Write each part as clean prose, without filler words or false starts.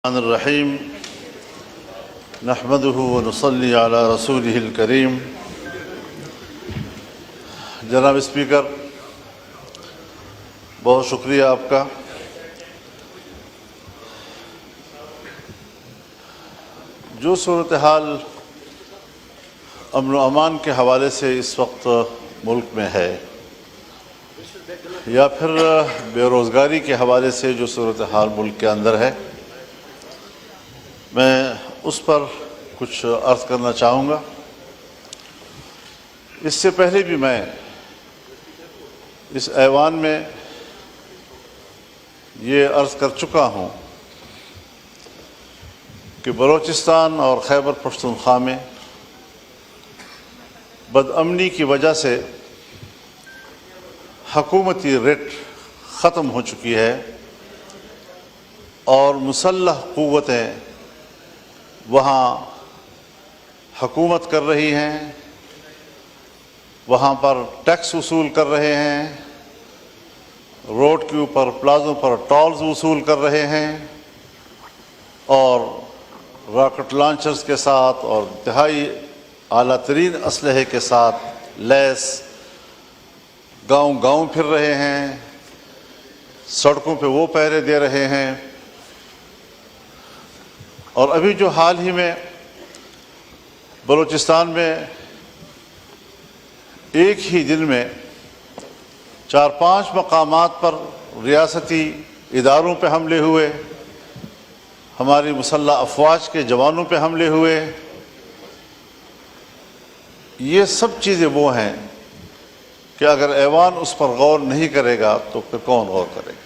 الرحمن الرحیم نحمده ونصلی علی رسوله الکریم۔ جناب اسپیکر، بہت شکریہ آپ کا۔ جو صورتحال امن و امان کے حوالے سے اس وقت ملک میں ہے، یا پھر بے روزگاری کے حوالے سے جو صورتحال ملک کے اندر ہے، میں اس پر کچھ عرض کرنا چاہوں گا۔ اس سے پہلے بھی میں اس ایوان میں یہ عرض کر چکا ہوں کہ بلوچستان اور خیبر پختونخوا میں بدامنی کی وجہ سے حکومتی ریٹ ختم ہو چکی ہے اور مسلح قوتیں وہاں حکومت کر رہی ہیں، وہاں پر ٹیکس وصول کر رہے ہیں، روڈ کے اوپر پلازوں پر ٹولز وصول کر رہے ہیں، اور راکٹ لانچرز کے ساتھ اور انتہائی اعلیٰ ترین اسلحے کے ساتھ لیس گاؤں گاؤں پھر رہے ہیں، سڑکوں پہ وہ پہرے دے رہے ہیں۔ اور ابھی جو حال ہی میں بلوچستان میں ایک ہی دن میں 4-5 مقامات پر ریاستی اداروں پہ حملے ہوئے، ہماری مسلح افواج کے جوانوں پہ حملے ہوئے، یہ سب چیزیں وہ ہیں کہ اگر ایوان اس پر غور نہیں کرے گا تو پھر کون غور کرے گا؟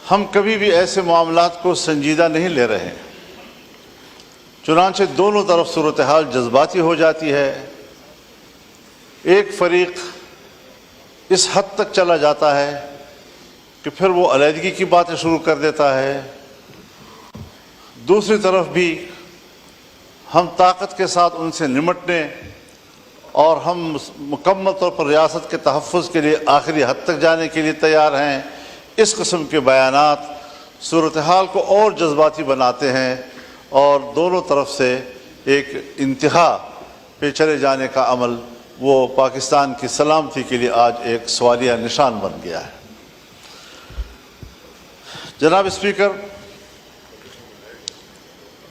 ہم کبھی بھی ایسے معاملات کو سنجیدہ نہیں لے رہے ہیں، چنانچہ دونوں طرف صورتحال جذباتی ہو جاتی ہے۔ ایک فریق اس حد تک چلا جاتا ہے کہ پھر وہ علیحدگی کی باتیں شروع کر دیتا ہے، دوسری طرف بھی ہم طاقت کے ساتھ ان سے نمٹنے اور ہم مکمل طور پر ریاست کے تحفظ کے لیے آخری حد تک جانے کے لیے تیار ہیں۔ اس قسم کے بیانات صورتحال کو اور جذباتی بناتے ہیں اور دونوں طرف سے ایک انتہا پہ چلے جانے کا عمل وہ پاکستان کی سلامتی کے لیے آج ایک سوالیہ نشان بن گیا ہے۔ جناب اسپیکر،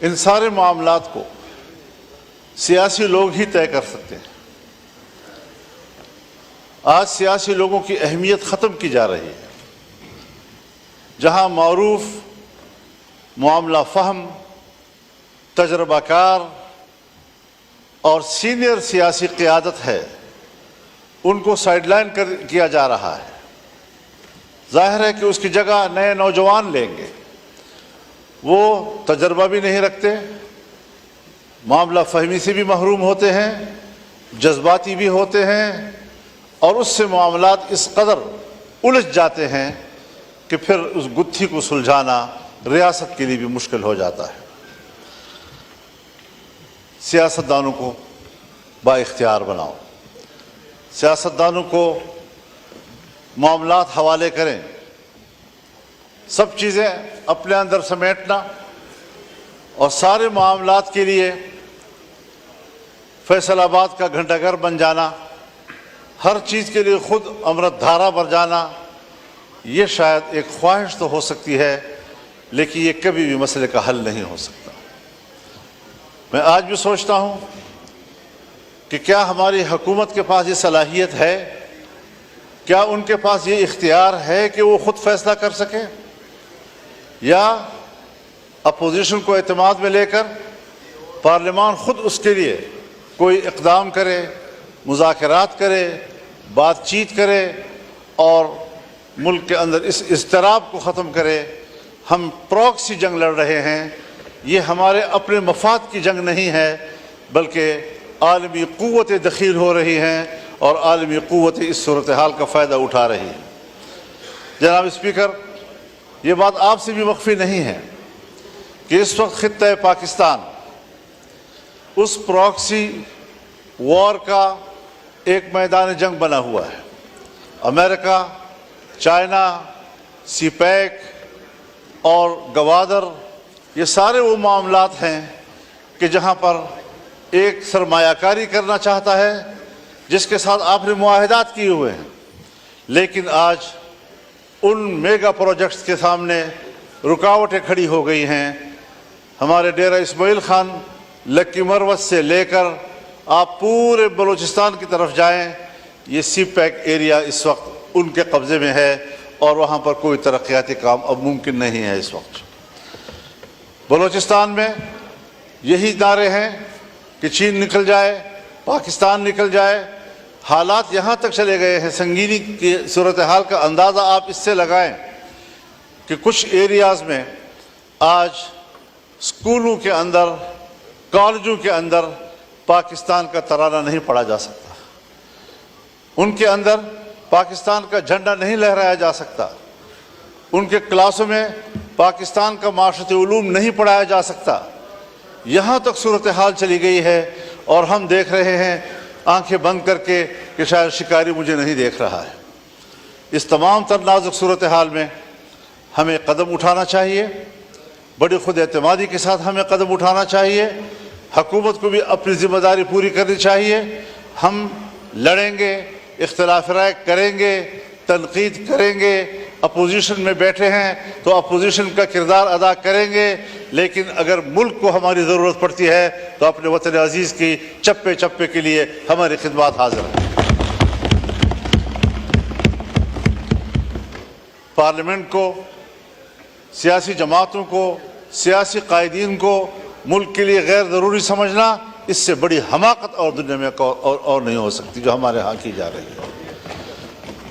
ان سارے معاملات کو سیاسی لوگ ہی طے کر سکتے ہیں۔ آج سیاسی لوگوں کی اہمیت ختم کی جا رہی ہے۔ جہاں معروف، معاملہ فہم، تجربہ کار اور سینئر سیاسی قیادت ہے، ان کو سائیڈ لائن کیا جا رہا ہے۔ ظاہر ہے کہ اس کی جگہ نئے نوجوان لیں گے، وہ تجربہ بھی نہیں رکھتے، معاملہ فہمی سے بھی محروم ہوتے ہیں، جذباتی بھی ہوتے ہیں، اور اس سے معاملات اس قدر الجھ جاتے ہیں کہ پھر اس گتھی کو سلجھانا ریاست کے لیے بھی مشکل ہو جاتا ہے۔ سیاستدانوں کو با اختیار بناؤ، سیاستدانوں کو معاملات حوالے کریں، سب چیزیں اپنے اندر سمیٹنا اور سارے معاملات کے لیے فیصل آباد کا گھنٹہ گھر بن جانا، ہر چیز کے لیے خود امرت دھارا بھر جانا، یہ شاید ایک خواہش تو ہو سکتی ہے، لیکن یہ کبھی بھی مسئلے کا حل نہیں ہو سکتا۔ میں آج بھی سوچتا ہوں کہ کیا ہماری حکومت کے پاس یہ صلاحیت ہے، کیا ان کے پاس یہ اختیار ہے کہ وہ خود فیصلہ کر سکیں، یا اپوزیشن کو اعتماد میں لے کر پارلیمان خود اس کے لیے کوئی اقدام کرے، مذاکرات کرے، بات چیت کرے اور ملک کے اندر اس اضطراب کو ختم کرے؟ ہم پراکسی جنگ لڑ رہے ہیں، یہ ہمارے اپنے مفاد کی جنگ نہیں ہے، بلکہ عالمی قوتیں دخیل ہو رہی ہیں اور عالمی قوتیں اس صورتحال کا فائدہ اٹھا رہی ہیں۔ جناب اسپیکر، یہ بات آپ سے بھی مخفی نہیں ہے کہ اس وقت خطہ پاکستان اس پراکسی وار کا ایک میدان جنگ بنا ہوا ہے۔ امریکہ، چائنا، سی پیک، اور گوادر، یہ سارے وہ معاملات ہیں کہ جہاں پر ایک سرمایہ کاری کرنا چاہتا ہے جس کے ساتھ آپ نے معاہدات کیے ہوئے ہیں، لیکن آج ان میگا پروجیکٹس کے سامنے رکاوٹیں کھڑی ہو گئی ہیں۔ ہمارے ڈیرہ اسماعیل خان، لکی مروت سے لے کر آپ پورے بلوچستان کی طرف جائیں، یہ سی پیک ایریا اس وقت ان کے قبضے میں ہے اور وہاں پر کوئی ترقیاتی کام اب ممکن نہیں ہے۔ اس وقت بلوچستان میں یہی نعرے ہیں کہ چین نکل جائے، پاکستان نکل جائے۔ حالات یہاں تک چلے گئے ہیں، سنگینی کی صورتحال کا اندازہ آپ اس سے لگائیں کہ کچھ ایریاز میں آج اسکولوں کے اندر، کالجوں کے اندر پاکستان کا ترانہ نہیں پڑھا جا سکتا، ان کے اندر پاکستان کا جھنڈا نہیں لہرایا جا سکتا، ان کے کلاسوں میں پاکستان کا معاشرتی علوم نہیں پڑھایا جا سکتا۔ یہاں تک صورتحال چلی گئی ہے اور ہم دیکھ رہے ہیں آنکھیں بند کر کے کہ شاید شکاری مجھے نہیں دیکھ رہا ہے۔ اس تمام تر نازک صورتحال میں ہمیں قدم اٹھانا چاہیے، بڑی خود اعتمادی کے ساتھ ہمیں قدم اٹھانا چاہیے۔ حکومت کو بھی اپنی ذمہ داری پوری کرنی چاہیے۔ ہم لڑیں گے، اختلاف رائے کریں گے، تنقید کریں گے، اپوزیشن میں بیٹھے ہیں تو اپوزیشن کا کردار ادا کریں گے، لیکن اگر ملک کو ہماری ضرورت پڑتی ہے تو اپنے وطن عزیز کی چپے چپے کے لیے ہماری خدمات حاضر ہیں۔ پارلیمنٹ کو، سیاسی جماعتوں کو، سیاسی قائدین کو ملک کے لیے غیر ضروری سمجھنا، اس سے بڑی حماقت اور دنیا میں اور نہیں ہو سکتی جو ہمارے ہاں کی جا رہی ہے۔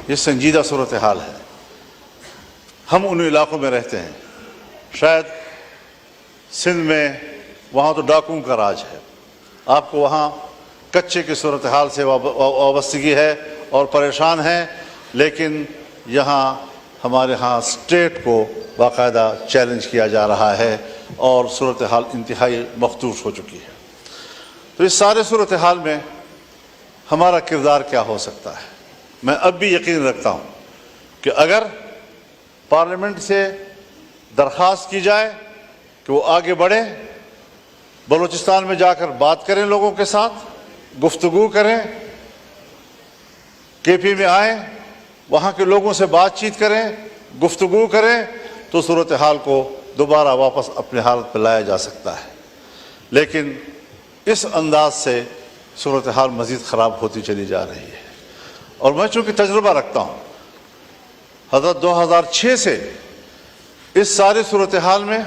یہ سنجیدہ صورتحال ہے۔ ہم ان علاقوں میں رہتے ہیں، شاید سندھ میں وہاں تو ڈاکوؤں کا راج ہے، آپ کو وہاں کچے کی صورتحال سے وابستگی ہے اور پریشان ہیں، لیکن یہاں ہمارے ہاں اسٹیٹ کو باقاعدہ چیلنج کیا جا رہا ہے اور صورتحال انتہائی مخدوش ہو چکی ہے۔ تو اس سارے صورتحال میں ہمارا کردار کیا ہو سکتا ہے؟ میں اب بھی یقین رکھتا ہوں کہ اگر پارلیمنٹ سے درخواست کی جائے کہ وہ آگے بڑھیں، بلوچستان میں جا کر بات کریں، لوگوں کے ساتھ گفتگو کریں، کے پی میں آئیں، وہاں کے لوگوں سے بات چیت کریں، گفتگو کریں، تو صورتحال کو دوبارہ واپس اپنے حالت پہ لایا جا سکتا ہے۔ لیکن اس انداز سے صورتحال مزید خراب ہوتی چلی جا رہی ہے، اور میں چونکہ تجربہ رکھتا ہوں، حضرت 2006 سے اس ساری صورتحال میں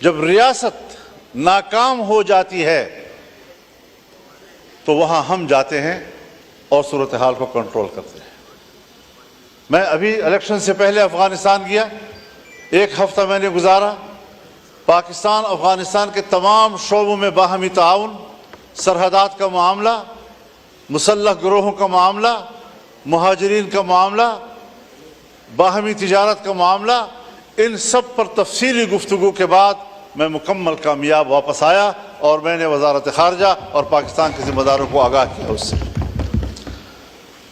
جب ریاست ناکام ہو جاتی ہے تو وہاں ہم جاتے ہیں اور صورتحال کو کنٹرول کرتے ہیں۔ میں ابھی الیکشن سے پہلے افغانستان گیا، 1 ہفتہ میں نے گزارا۔ پاکستان افغانستان کے تمام شعبوں میں باہمی تعاون، سرحدات کا معاملہ، مسلح گروہوں کا معاملہ، مہاجرین کا معاملہ، باہمی تجارت کا معاملہ، ان سب پر تفصیلی گفتگو کے بعد میں مکمل کامیاب واپس آیا اور میں نے وزارت خارجہ اور پاکستان کے ذمہ داروں کو آگاہ کیا اس سے،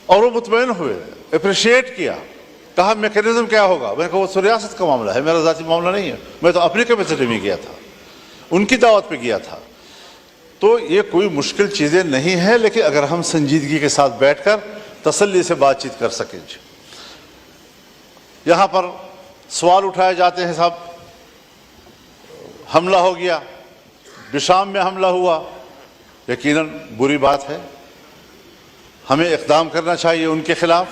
اور وہ مطمئن ہوئے، اپریشیٹ کیا، کہا میکینزم کیا ہوگا۔ میں نے کہا وہ ریاست کا معاملہ ہے، میرا ذاتی معاملہ نہیں ہے، میں تو اپنی کیپیسٹی میں گیا تھا، ان کی دعوت پہ گیا تھا۔ تو یہ کوئی مشکل چیزیں نہیں ہیں، لیکن اگر ہم سنجیدگی کے ساتھ بیٹھ کر تسلی سے بات چیت کر سکیں۔ یہاں پر سوال اٹھائے جاتے ہیں، صاحب حملہ ہو گیا، بشام میں حملہ ہوا، یقیناً بری بات ہے، ہمیں اقدام کرنا چاہیے ان کے خلاف۔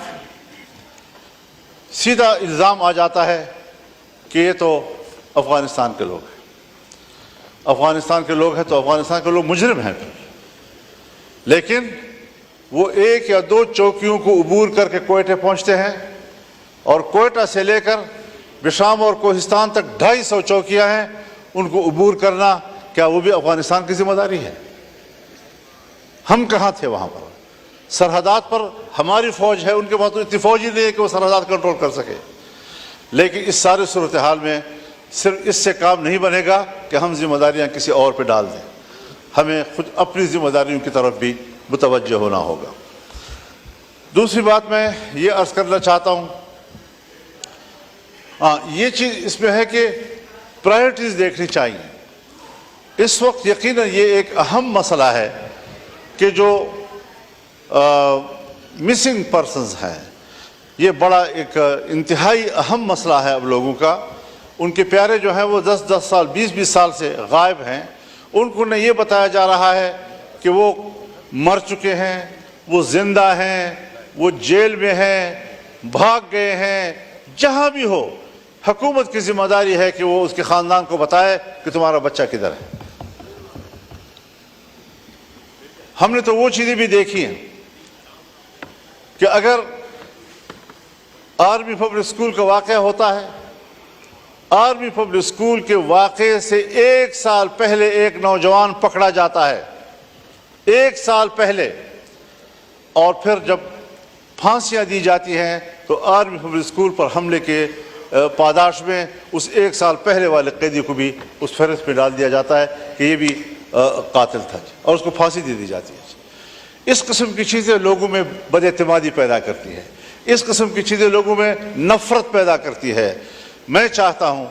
سیدھا الزام آ جاتا ہے کہ یہ تو افغانستان کے لوگ ہیں، افغانستان کے لوگ ہیں تو افغانستان کے لوگ مجرم ہیں پھر۔ لیکن وہ 1 یا 2 چوکیوں کو عبور کر کے کوئٹہ پہنچتے ہیں، اور کوئٹہ سے لے کر بشام اور کوہستان تک 250 چوکیاں ہیں، ان کو عبور کرنا کیا وہ بھی افغانستان کی ذمہ داری ہے؟ ہم کہاں تھے وہاں پر؟ سرحدات پر ہماری فوج ہے، ان کے پاس تو اتنی فوج ہی نہیں ہے کہ وہ سرحدات کنٹرول کر سکے۔ لیکن اس سارے صورتحال میں صرف اس سے کام نہیں بنے گا کہ ہم ذمہ داریاں کسی اور پہ ڈال دیں، ہمیں خود اپنی ذمہ داریوں کی طرف بھی متوجہ ہونا ہوگا۔ دوسری بات میں یہ عرض کرنا چاہتا ہوں، ہاں یہ چیز اس میں ہے کہ پرائرٹیز دیکھنی چاہیے۔ اس وقت یقیناً یہ ایک اہم مسئلہ ہے کہ جو مسنگ پرسنز ہیں، یہ بڑا ایک انتہائی اہم مسئلہ ہے اب لوگوں کا۔ ان کے پیارے جو ہیں وہ 10 سال 20 سال سے غائب ہیں، ان کو نہ یہ بتایا جا رہا ہے کہ وہ مر چکے ہیں، وہ زندہ ہیں، وہ جیل میں ہیں، بھاگ گئے ہیں۔ جہاں بھی ہو حکومت کی ذمہ داری ہے کہ وہ اس کے خاندان کو بتائے کہ تمہارا بچہ کدھر ہے۔ ہم نے تو وہ چیزیں بھی دیکھی ہیں کہ اگر آرمی پبلک سکول کا واقعہ ہوتا ہے، آرمی پبلک سکول کے واقعے سے 1 سال پہلے ایک نوجوان پکڑا جاتا ہے، 1 سال پہلے، اور پھر جب پھانسیاں دی جاتی ہیں تو آرمی پبلک سکول پر حملے کے پاداش میں اس 1 سال پہلے والے قیدی کو بھی اس فہرست پہ ڈال دیا جاتا ہے کہ یہ بھی قاتل تھا، اور اس کو پھانسی دے دی جاتی ہے۔ اس قسم کی چیزیں لوگوں میں بد اعتمادی پیدا کرتی ہے، اس قسم کی چیزیں لوگوں میں نفرت پیدا کرتی ہے۔ میں چاہتا ہوں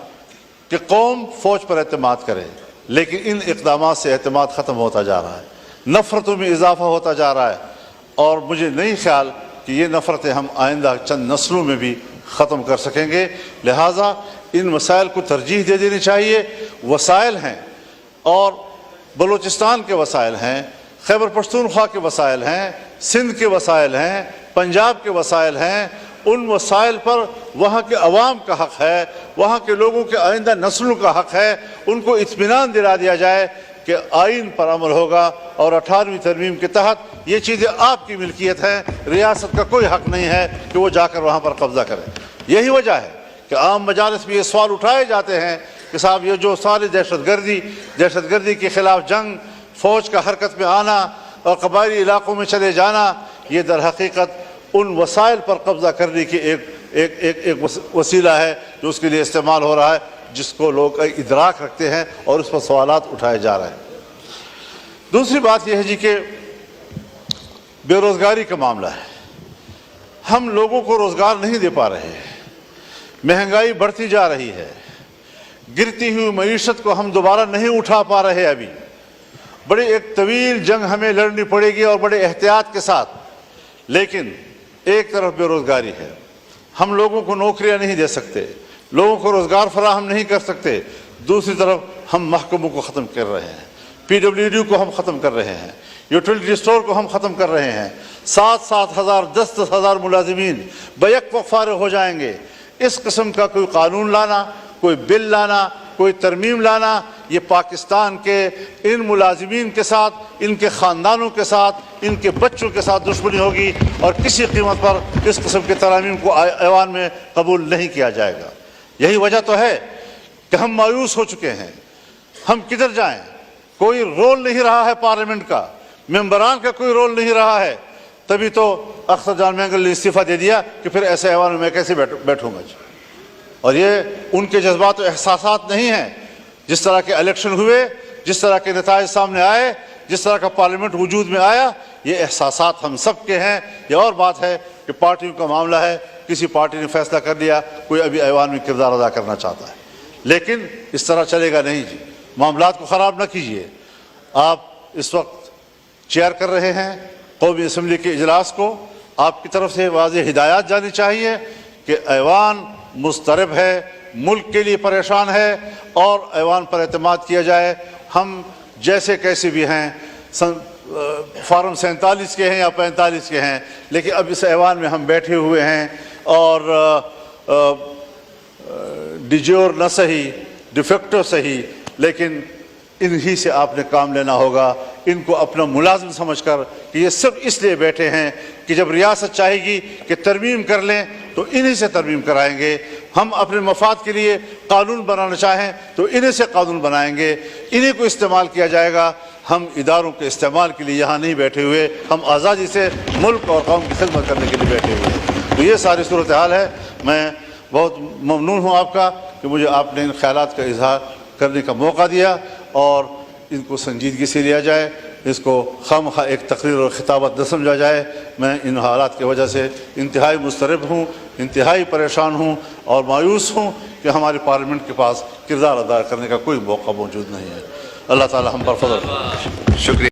کہ قوم فوج پر اعتماد کرے، لیکن ان اقدامات سے اعتماد ختم ہوتا جا رہا ہے، نفرتوں میں اضافہ ہوتا جا رہا ہے، اور مجھے نہیں خیال کہ یہ نفرتیں ہم آئندہ چند نسلوں میں بھی ختم کر سکیں گے۔ لہٰذا ان مسائل کو ترجیح دے دینی چاہیے۔ وسائل ہیں، اور بلوچستان کے وسائل ہیں، خیبر پختونخوا کے وسائل ہیں، سندھ کے وسائل ہیں، پنجاب کے وسائل ہیں۔ ان وسائل پر وہاں کے عوام کا حق ہے، وہاں کے لوگوں کے آئندہ نسلوں کا حق ہے۔ ان کو اطمینان دلا دیا جائے کہ آئین پر عمل ہوگا، اور 18ویں ترمیم کے تحت یہ چیزیں آپ کی ملکیت ہیں، ریاست کا کوئی حق نہیں ہے کہ وہ جا کر وہاں پر قبضہ کرے۔ یہی وجہ ہے کہ عام مجالس میں یہ سوال اٹھائے جاتے ہیں کہ صاحب یہ جو ساری دہشت گردی کے خلاف جنگ، فوج کا حرکت میں آنا اور قبائلی علاقوں میں چلے جانا، یہ در حقیقت ان وسائل پر قبضہ کرنے کی ایک وسیلہ ہے جو اس کے لیے استعمال ہو رہا ہے، جس کو لوگ ادراک رکھتے ہیں، اور اس پر سوالات اٹھائے جا رہے ہیں۔ دوسری بات یہ ہے جی کہ بے روزگاری کا معاملہ ہے۔ ہم لوگوں کو روزگار نہیں دے پا رہے ہیں، مہنگائی بڑھتی جا رہی ہے، گرتی ہوئی معیشت کو ہم دوبارہ نہیں اٹھا پا رہے۔ ابھی بڑی ایک طویل جنگ ہمیں لڑنی پڑے گی، اور بڑے احتیاط کے ساتھ۔ لیکن ایک طرف بے روزگاری ہے، ہم لوگوں کو نوکریاں نہیں دے سکتے، لوگوں کو روزگار فراہم نہیں کر سکتے۔ دوسری طرف ہم محکموں کو ختم کر رہے ہیں، PWD کو ہم ختم کر رہے ہیں، یوٹیلیٹی اسٹور کو ہم ختم کر رہے ہیں۔ 7 ہزار 10 ہزار ملازمین بیک وقت فارغ ہو جائیں گے۔ اس قسم کا کوئی قانون لانا، کوئی بل لانا، کوئی ترمیم لانا، یہ پاکستان کے ان ملازمین کے ساتھ، ان کے خاندانوں کے ساتھ، ان کے بچوں کے ساتھ دشمنی ہوگی، اور کسی قیمت پر اس قسم کے ترامیم کو ایوان میں قبول نہیں کیا جائے گا۔ یہی وجہ تو ہے کہ ہم مایوس ہو چکے ہیں۔ ہم کدھر جائیں؟ کوئی رول نہیں رہا ہے پارلیمنٹ کا، ممبران کا کوئی رول نہیں رہا ہے۔ تبھی تو اختر جان مینگل نے استعفیٰ دے دیا کہ پھر ایسے ایوان میں کیسے بیٹھوں گا۔ اور یہ ان کے جذبات و احساسات نہیں ہیں۔ جس طرح کے الیکشن ہوئے، جس طرح کے نتائج سامنے آئے، جس طرح کا پارلیمنٹ وجود میں آیا، یہ احساسات ہم سب کے ہیں۔ یہ اور بات ہے کہ پارٹیوں کا معاملہ ہے، کسی پارٹی نے فیصلہ کر لیا، کوئی ابھی ایوان میں کردار ادا کرنا چاہتا ہے، لیکن اس طرح چلے گا نہیں جی۔ معاملات کو خراب نہ کیجیے۔ آپ اس وقت چیئر کر رہے ہیں قومی اسمبلی کے اجلاس کو، آپ کی طرف سے واضح ہدایات جانی چاہیے کہ ایوان مضطرب ہے، ملک کے لیے پریشان ہے، اور ایوان پر اعتماد کیا جائے۔ ہم جیسے کیسے بھی ہیں، فارم 47 کے ہیں یا 45 کے ہیں، لیکن اب اس ایوان میں ہم بیٹھے ہوئے ہیں، اور ڈیجور نہ صحیح، ڈیفیکٹو صحیح، لیکن انہی سے آپ نے کام لینا ہوگا۔ ان کو اپنا ملازم سمجھ کر کہ یہ سب اس لیے بیٹھے ہیں کہ جب ریاست چاہے گی کہ ترمیم کر لیں تو انہی سے ترمیم کرائیں گے۔ ہم اپنے مفاد کے لیے قانون بنانا چاہیں تو انہی سے قانون بنائیں گے، انہی کو استعمال کیا جائے گا۔ ہم اداروں کے استعمال کے لیے یہاں نہیں بیٹھے ہوئے، ہم آزادی سے ملک اور قوم کی خدمت کرنے کے لیے بیٹھے ہوئے ہیں۔ تو یہ ساری صورتحال ہے۔ میں بہت ممنون ہوں آپ کا کہ مجھے آپ نے ان خیالات کا اظہار کرنے کا موقع دیا، اور ان کو سنجیدگی سے لیا جائے، اس کو خواہ ایک تقریر اور خطابت نہ سمجھا جائے۔ میں ان حالات کی وجہ سے انتہائی مضطرب ہوں، انتہائی پریشان ہوں اور مایوس ہوں کہ ہماری پارلیمنٹ کے پاس کردار ادا کرنے کا کوئی موقع موجود نہیں ہے۔ اللہ تعالی ہم پر فضل کرے۔ شکریہ۔